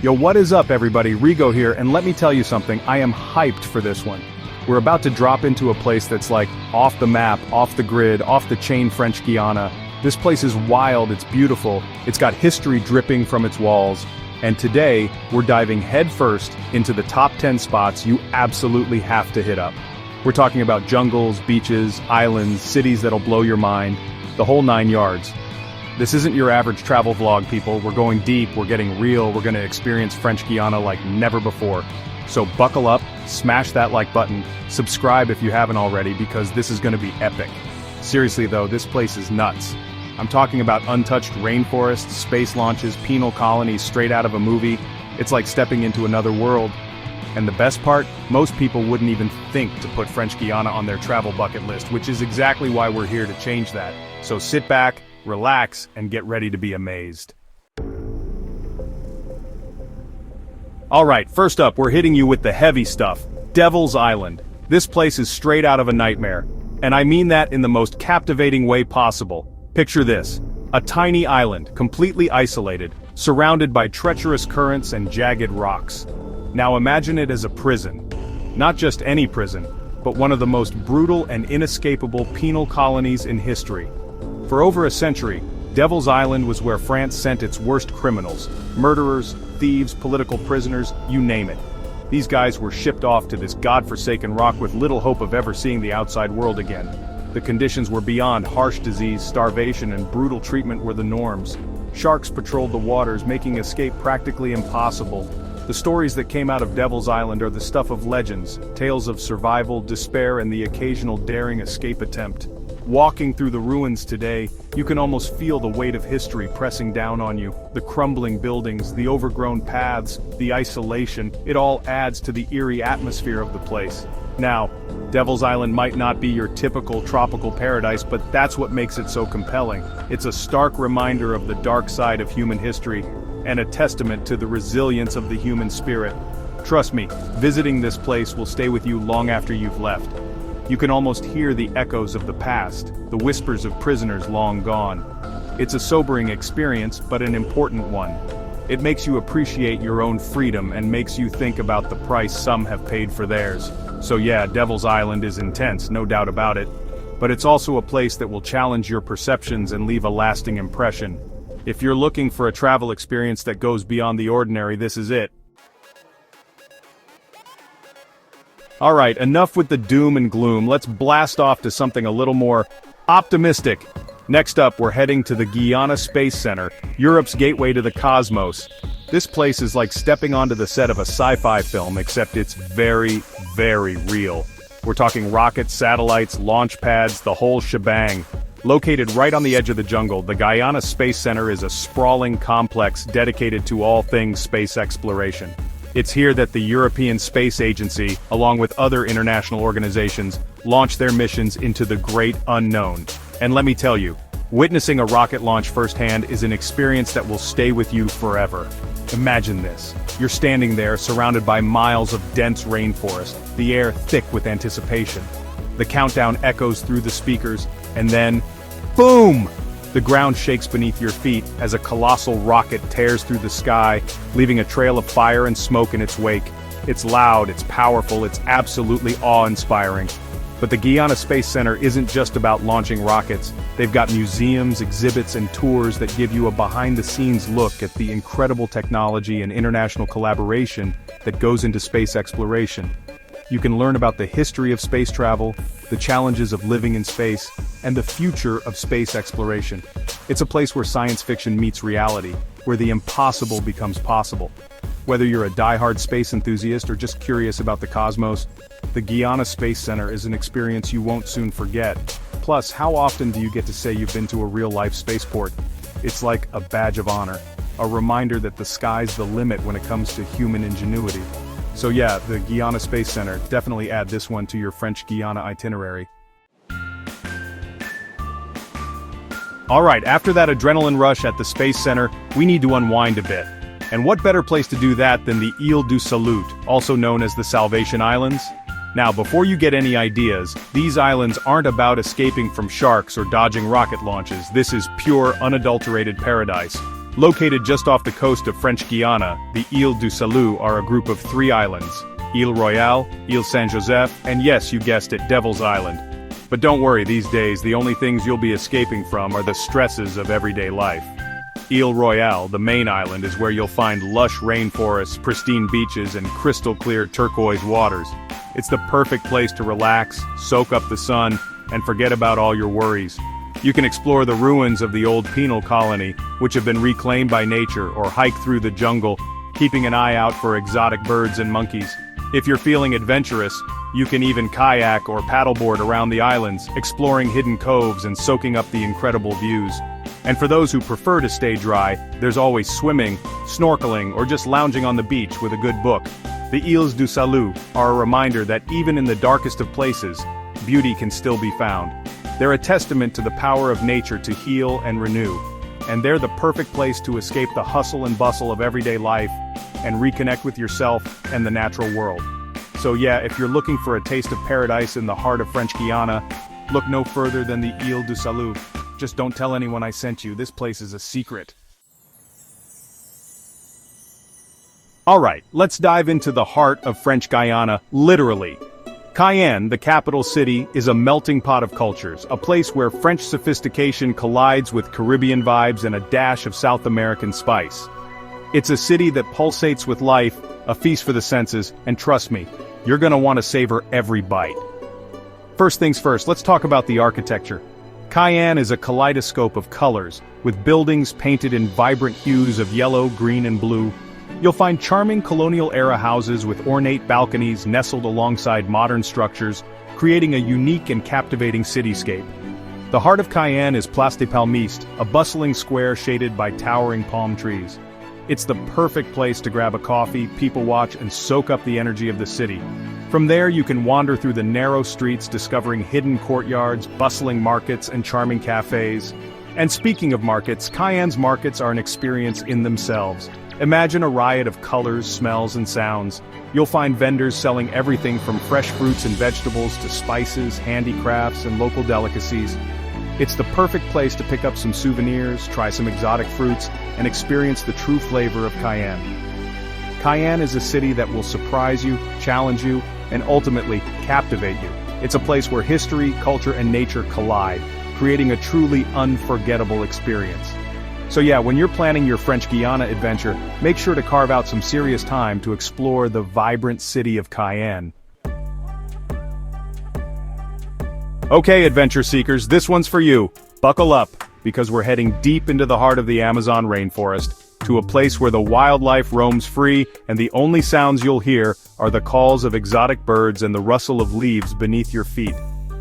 Yo, what is up everybody, Rigo here, and let me tell you something, I am hyped for this one. We're about to drop into a place that's like, off the map, off the grid, off the chain French Guiana. This place is wild, it's beautiful, it's got history dripping from its walls, and today, we're diving headfirst into the top 10 spots you absolutely have to hit up. We're talking about jungles, beaches, islands, cities that'll blow your mind, the whole 9 yards. This isn't your average travel vlog, people. We're going deep, we're getting real, we're gonna experience French Guiana like never before. So buckle up, smash that like button, subscribe if you haven't already because this is gonna be epic. Seriously though, this place is nuts. I'm talking about untouched rainforests, space launches, penal colonies straight out of a movie. It's like stepping into another world. And the best part, most people wouldn't even think to put French Guiana on their travel bucket list, which is exactly why we're here to change that. So sit back, relax, and get ready to be amazed. Alright, first up, we're hitting you with the heavy stuff. Devil's Island. This place is straight out of a nightmare. And I mean that in the most captivating way possible. Picture this. A tiny island, completely isolated, surrounded by treacherous currents and jagged rocks. Now imagine it as a prison. Not just any prison, but one of the most brutal and inescapable penal colonies in history. For over a century, Devil's Island was where France sent its worst criminals, murderers, thieves, political prisoners, you name it. These guys were shipped off to this godforsaken rock with little hope of ever seeing the outside world again. The conditions were beyond harsh disease, starvation, and brutal treatment were the norms. Sharks patrolled the waters, making escape practically impossible. The stories that came out of Devil's Island are the stuff of legends, tales of survival, despair, and the occasional daring escape attempt. Walking through the ruins today, you can almost feel the weight of history pressing down on you. The crumbling buildings, the overgrown paths, the isolation, it all adds to the eerie atmosphere of the place. Now, Devil's Island might not be your typical tropical paradise, but that's what makes it so compelling. It's a stark reminder of the dark side of human history, and a testament to the resilience of the human spirit. Trust me, visiting this place will stay with you long after you've left. You can almost hear the echoes of the past, the whispers of prisoners long gone. It's a sobering experience, but an important one. It makes you appreciate your own freedom and makes you think about the price some have paid for theirs. So yeah, Devil's Island is intense, no doubt about it. But it's also a place that will challenge your perceptions and leave a lasting impression. If you're looking for a travel experience that goes beyond the ordinary, this is it. Alright, enough with the doom and gloom, let's blast off to something a little more optimistic. Next up, we're heading to the Guiana Space Center, Europe's gateway to the cosmos. This place is like stepping onto the set of a sci-fi film, except it's very, very real. We're talking rockets, satellites, launch pads, the whole shebang. Located right on the edge of the jungle, the Guiana Space Center is a sprawling complex dedicated to all things space exploration. It's here that the European Space Agency, along with other international organizations, launch their missions into the great unknown. And let me tell you, witnessing a rocket launch firsthand is an experience that will stay with you forever. Imagine this. You're standing there, surrounded by miles of dense rainforest, the air thick with anticipation. The countdown echoes through the speakers, and then, boom! The ground shakes beneath your feet as a colossal rocket tears through the sky, leaving a trail of fire and smoke in its wake. It's loud, it's powerful, it's absolutely awe-inspiring. But the Guiana Space Center isn't just about launching rockets. They've got museums, exhibits, and tours that give you a behind-the-scenes look at the incredible technology and international collaboration that goes into space exploration. You can learn about the history of space travel, the challenges of living in space, and the future of space exploration. It's a place where science fiction meets reality, where the impossible becomes possible. Whether you're a die-hard space enthusiast or just curious about the cosmos, the Guiana Space Center is an experience you won't soon forget. Plus, how often do you get to say you've been to a real-life spaceport? It's like a badge of honor, a reminder that the sky's the limit when it comes to human ingenuity. So yeah, the Guiana Space Center, definitely add this one to your French Guiana itinerary. Alright, after that adrenaline rush at the Space Center, we need to unwind a bit. And what better place to do that than the Îles du Salut, also known as the Salvation Islands? Now, before you get any ideas, these islands aren't about escaping from sharks or dodging rocket launches. This is pure, unadulterated paradise. Located just off the coast of French Guiana, the Îles du Salut are a group of 3 islands: Île Royale, Île Saint-Joseph, and yes, you guessed it, Devil's Island. But don't worry, these days the only things you'll be escaping from are the stresses of everyday life. Île Royale, the main island, is where you'll find lush rainforests, pristine beaches, and crystal-clear turquoise waters. It's the perfect place to relax, soak up the sun, and forget about all your worries. You can explore the ruins of the old penal colony, which have been reclaimed by nature, or hike through the jungle, keeping an eye out for exotic birds and monkeys. If you're feeling adventurous, you can even kayak or paddleboard around the islands, exploring hidden coves and soaking up the incredible views. And for those who prefer to stay dry, there's always swimming, snorkeling, or just lounging on the beach with a good book. The Îles du Salut are a reminder that even in the darkest of places, beauty can still be found. They're a testament to the power of nature to heal and renew. And they're the perfect place to escape the hustle and bustle of everyday life and reconnect with yourself and the natural world. So yeah, if you're looking for a taste of paradise in the heart of French Guiana, look no further than the Îles du Salut. Just don't tell anyone I sent you, this place is a secret. Alright, let's dive into the heart of French Guiana, literally. Cayenne, the capital city, is a melting pot of cultures, a place where French sophistication collides with Caribbean vibes and a dash of South American spice. It's a city that pulsates with life, a feast for the senses, and trust me, you're gonna want to savor every bite. First things first, let's talk about the architecture. Cayenne is a kaleidoscope of colors, with buildings painted in vibrant hues of yellow, green, and blue. You'll find charming colonial-era houses with ornate balconies nestled alongside modern structures, creating a unique and captivating cityscape. The heart of Cayenne is Place des Palmistes, a bustling square shaded by towering palm trees. It's the perfect place to grab a coffee, people watch, and soak up the energy of the city. From there you can wander through the narrow streets discovering hidden courtyards, bustling markets, and charming cafes. And speaking of markets, Cayenne's markets are an experience in themselves. Imagine a riot of colors, smells, and sounds. You'll find vendors selling everything from fresh fruits and vegetables to spices, handicrafts, and local delicacies. It's the perfect place to pick up some souvenirs, try some exotic fruits, and experience the true flavor of Cayenne. Cayenne is a city that will surprise you, challenge you, and ultimately captivate you. It's a place where history, culture, and nature collide, creating a truly unforgettable experience. So yeah, when you're planning your French Guiana adventure, make sure to carve out some serious time to explore the vibrant city of Cayenne. Okay, adventure seekers, this one's for you. Buckle up, because we're heading deep into the heart of the Amazon rainforest, to a place where the wildlife roams free and the only sounds you'll hear are the calls of exotic birds and the rustle of leaves beneath your feet.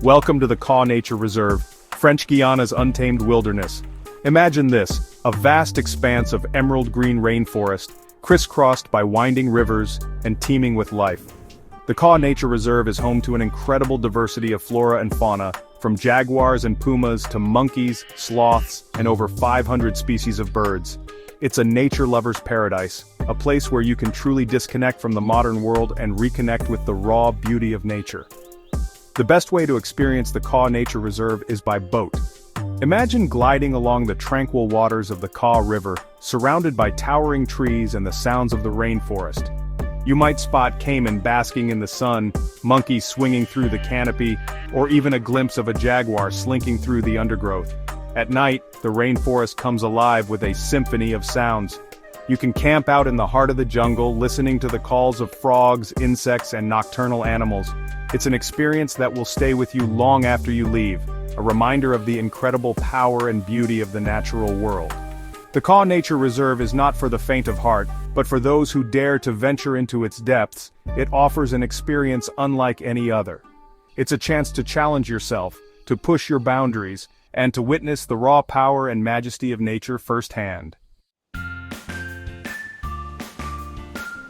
Welcome to the Caw Nature Reserve, French Guiana's untamed wilderness. Imagine this, a vast expanse of emerald green rainforest, crisscrossed by winding rivers and teeming with life. The Caw Nature Reserve is home to an incredible diversity of flora and fauna, from jaguars and pumas to monkeys, sloths, and over 500 species of birds. It's a nature lover's paradise, a place where you can truly disconnect from the modern world and reconnect with the raw beauty of nature. The best way to experience the Caw Nature Reserve is by boat. Imagine gliding along the tranquil waters of the Caw River, surrounded by towering trees and the sounds of the rainforest. You might spot cayman basking in the sun, monkeys swinging through the canopy, or even a glimpse of a jaguar slinking through the undergrowth. At night, the rainforest comes alive with a symphony of sounds. You can camp out in the heart of the jungle, listening to the calls of frogs, insects, and nocturnal animals. It's an experience that will stay with you long after you leave, a reminder of the incredible power and beauty of the natural world. The Caw Nature Reserve is not for the faint of heart, but for those who dare to venture into its depths. It offers an experience unlike any other. It's a chance to challenge yourself, to push your boundaries, and to witness the raw power and majesty of nature firsthand.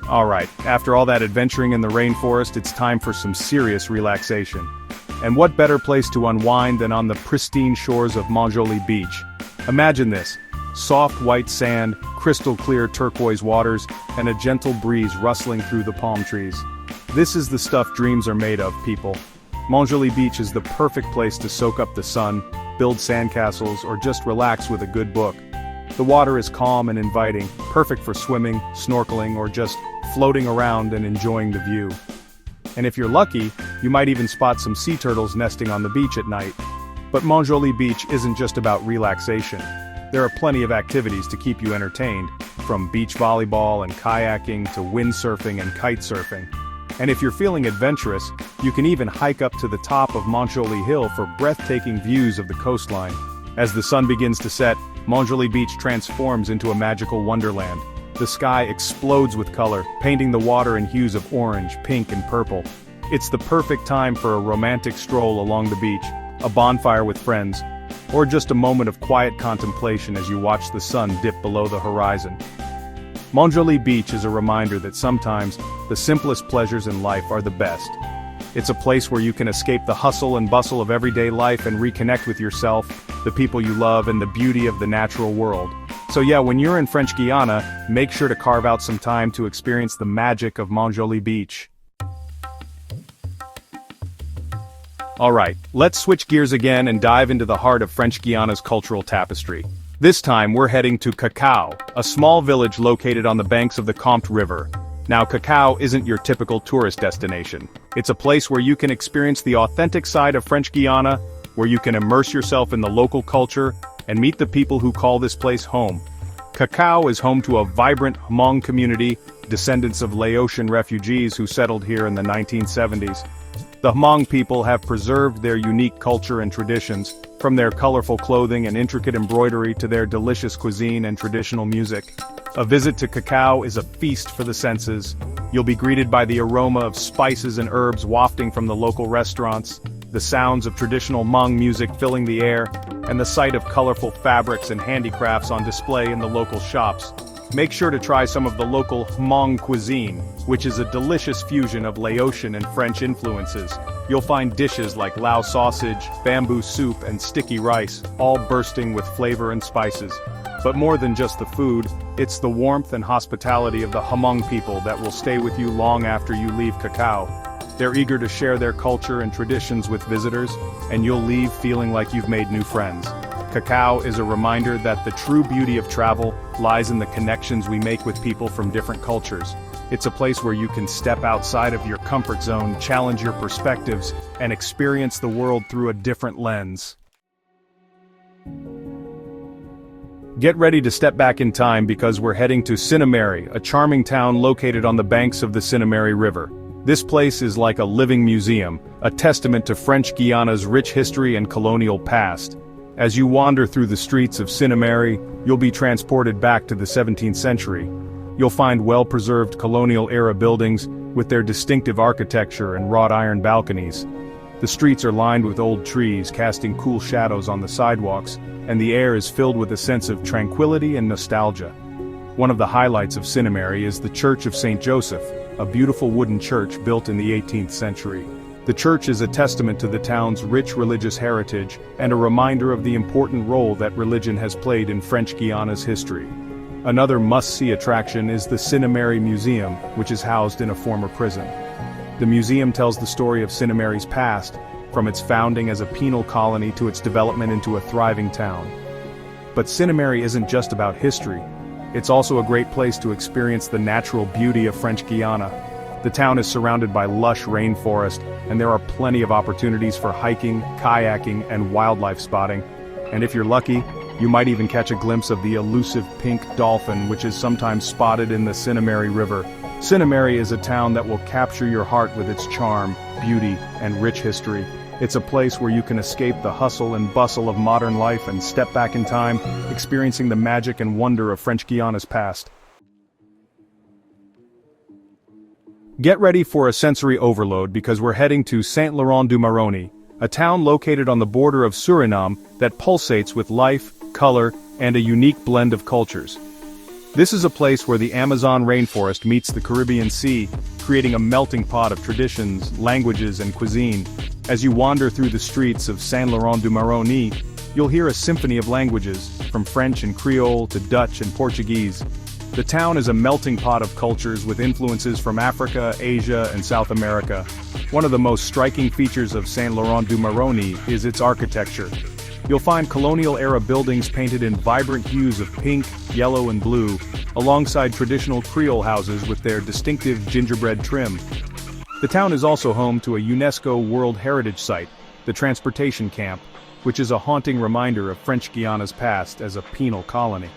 Alright, after all that adventuring in the rainforest, it's time for some serious relaxation. And what better place to unwind than on the pristine shores of Montjoly Beach? Imagine this. Soft white sand, crystal clear turquoise waters, and a gentle breeze rustling through the palm trees. This is the stuff dreams are made of, people. Montjoly Beach is the perfect place to soak up the sun, build sandcastles, or just relax with a good book. The water is calm and inviting, perfect for swimming, snorkeling, or just floating around and enjoying the view. And if you're lucky, you might even spot some sea turtles nesting on the beach at night. But Montjoly Beach isn't just about relaxation. There are plenty of activities to keep you entertained, from beach volleyball and kayaking to windsurfing and kite surfing. And if you're feeling adventurous, you can even hike up to the top of Montjoly Hill for breathtaking views of the coastline. As the sun begins to set, Montjoly Beach transforms into a magical wonderland. The sky explodes with color, painting the water in hues of orange, pink, and purple. It's the perfect time for a romantic stroll along the beach, a bonfire with friends, or just a moment of quiet contemplation as you watch the sun dip below the horizon. Montjoly Beach is a reminder that sometimes, the simplest pleasures in life are the best. It's a place where you can escape the hustle and bustle of everyday life and reconnect with yourself, the people you love, and the beauty of the natural world. So yeah, when you're in French Guiana, make sure to carve out some time to experience the magic of Montjoly Beach. Alright, let's switch gears again and dive into the heart of French Guiana's cultural tapestry. This time we're heading to Cacao, a small village located on the banks of the Comte River. Now Cacao isn't your typical tourist destination. It's a place where you can experience the authentic side of French Guiana, where you can immerse yourself in the local culture, and meet the people who call this place home. Cacao is home to a vibrant Hmong community, descendants of Laotian refugees who settled here in the 1970s. The Hmong people have preserved their unique culture and traditions, from their colorful clothing and intricate embroidery to their delicious cuisine and traditional music. A visit to Cacao is a feast for the senses. You'll be greeted by the aroma of spices and herbs wafting from the local restaurants, the sounds of traditional Hmong music filling the air, and the sight of colorful fabrics and handicrafts on display in the local shops. Make sure to try some of the local Hmong cuisine, which is a delicious fusion of Laotian and French influences. You'll find dishes like Lao sausage, bamboo soup, and sticky rice, all bursting with flavor and spices. But more than just the food, it's the warmth and hospitality of the Hmong people that will stay with you long after you leave Cacao. They're eager to share their culture and traditions with visitors, and you'll leave feeling like you've made new friends. Cacao is a reminder that the true beauty of travel lies in the connections we make with people from different cultures. It's a place where you can step outside of your comfort zone, challenge your perspectives, and experience the world through a different lens. Get ready to step back in time because we're heading to Saint-Céneri, a charming town located on the banks of the Saint-Céneri River. This place is like a living museum, a testament to French Guiana's rich history and colonial past. As you wander through the streets of Saint-Céneri, you'll be transported back to the 17th century. You'll find well-preserved colonial-era buildings with their distinctive architecture and wrought iron balconies. The streets are lined with old trees, casting cool shadows on the sidewalks, and the air is filled with a sense of tranquility and nostalgia. One of the highlights of Saint-Céneri is the Church of St. Joseph, a beautiful wooden church built in the 18th century. The church is a testament to the town's rich religious heritage and a reminder of the important role that religion has played in French Guiana's history. Another must-see attraction is the Saint-Céneri Museum, which is housed in a former prison. The museum tells the story of Saint-Céneri's past, from its founding as a penal colony to its development into a thriving town. But Saint-Céneri isn't just about history. It's also a great place to experience the natural beauty of French Guiana. The town is surrounded by lush rainforest, and there are plenty of opportunities for hiking, kayaking, and wildlife spotting. And if you're lucky, you might even catch a glimpse of the elusive pink dolphin which is sometimes spotted in the Saint-Céneri River. Saint-Céneri is a town that will capture your heart with its charm, beauty, and rich history. It's a place where you can escape the hustle and bustle of modern life and step back in time, experiencing the magic and wonder of French Guiana's past. Get ready for a sensory overload because we're heading to Saint-Laurent-du-Maroni, a town located on the border of Suriname that pulsates with life, color, and a unique blend of cultures. This is a place where the Amazon rainforest meets the Caribbean Sea, creating a melting pot of traditions, languages, and cuisine. As you wander through the streets of Saint-Laurent-du-Maroni, you'll hear a symphony of languages, from French and Creole to Dutch and Portuguese. The town is a melting pot of cultures with influences from Africa, Asia, and South America. One of the most striking features of Saint-Laurent-du-Maroni is its architecture. You'll find colonial-era buildings painted in vibrant hues of pink, yellow and blue, alongside traditional Creole houses with their distinctive gingerbread trim. The town is also home to a UNESCO World Heritage Site, the Transportation Camp, which is a haunting reminder of French Guiana's past as a penal colony.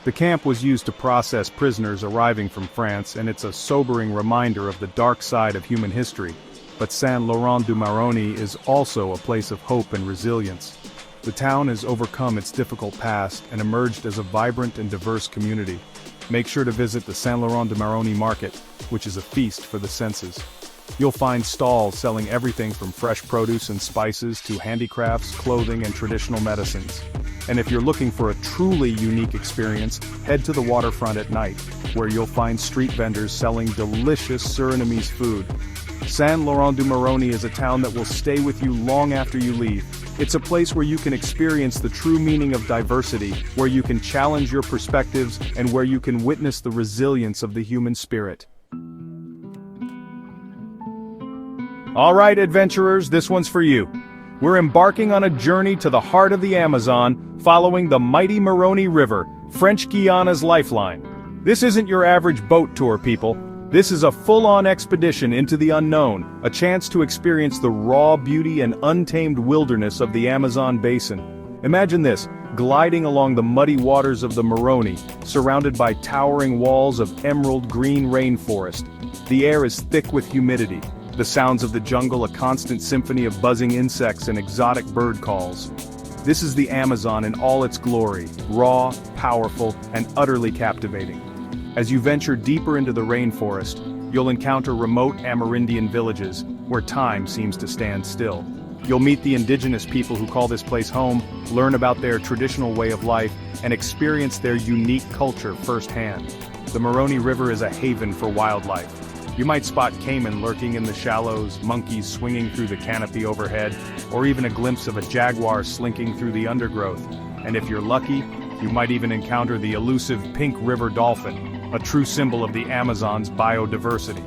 The camp was used to process prisoners arriving from France, and it's a sobering reminder of the dark side of human history. But Saint-Laurent-du-Maroni is also a place of hope and resilience. The town has overcome its difficult past and emerged as a vibrant and diverse community. Make sure to visit the Saint-Laurent-du-Maroni market, which is a feast for the senses. You'll find stalls selling everything from fresh produce and spices to handicrafts, clothing and traditional medicines. And if you're looking for a truly unique experience, head to the waterfront at night, where you'll find street vendors selling delicious Surinamese food. Saint-Laurent-du-Maroni is a town that will stay with you long after you leave. It's a place where you can experience the true meaning of diversity, where you can challenge your perspectives, and where you can witness the resilience of the human spirit. Alright adventurers, this one's for you. We're embarking on a journey to the heart of the Amazon, following the mighty Maroni River, French Guiana's lifeline. This isn't your average boat tour, people. This is a full-on expedition into the unknown, a chance to experience the raw beauty and untamed wilderness of the Amazon basin. Imagine this, gliding along the muddy waters of the Maroni, surrounded by towering walls of emerald green rainforest. The air is thick with humidity. The sounds of the jungle a constant symphony of buzzing insects and exotic bird calls. This is the Amazon in all its glory, raw, powerful, and utterly captivating. As you venture deeper into the rainforest, you'll encounter remote Amerindian villages, where time seems to stand still. You'll meet the indigenous people who call this place home, learn about their traditional way of life, and experience their unique culture firsthand. The Maroni River is a haven for wildlife. You might spot caiman lurking in the shallows, monkeys swinging through the canopy overhead, or even a glimpse of a jaguar slinking through the undergrowth. And if you're lucky, you might even encounter the elusive pink river dolphin, a true symbol of the Amazon's biodiversity.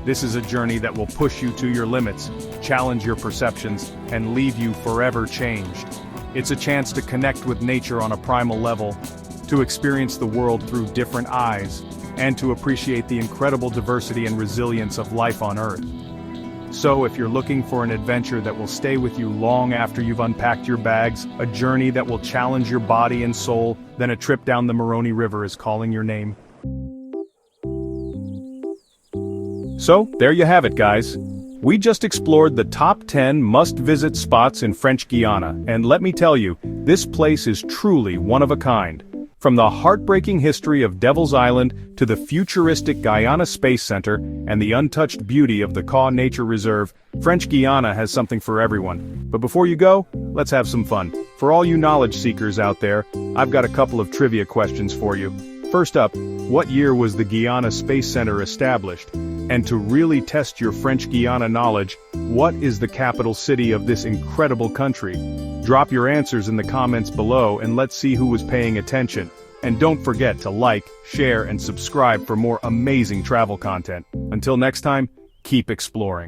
This is a journey that will push you to your limits, challenge your perceptions, and leave you forever changed. It's a chance to connect with nature on a primal level, to experience the world through different eyes, and to appreciate the incredible diversity and resilience of life on Earth. So if you're looking for an adventure that will stay with you long after you've unpacked your bags, a journey that will challenge your body and soul, then a trip down the Maroni River is calling your name. So, there you have it, guys. We just explored the top 10 must-visit spots in French Guiana, and let me tell you, this place is truly one of a kind. From the heartbreaking history of Devil's Island to the futuristic Guiana Space Center and the untouched beauty of the Caw Nature Reserve, French Guiana has something for everyone. But before you go, let's have some fun. For all you knowledge seekers out there, I've got a couple of trivia questions for you. First up, what year was the Guiana Space Center established? And to really test your French Guiana knowledge, what is the capital city of this incredible country? Drop your answers in the comments below and let's see who was paying attention. And don't forget to like, share, and subscribe for more amazing travel content. Until next time, keep exploring.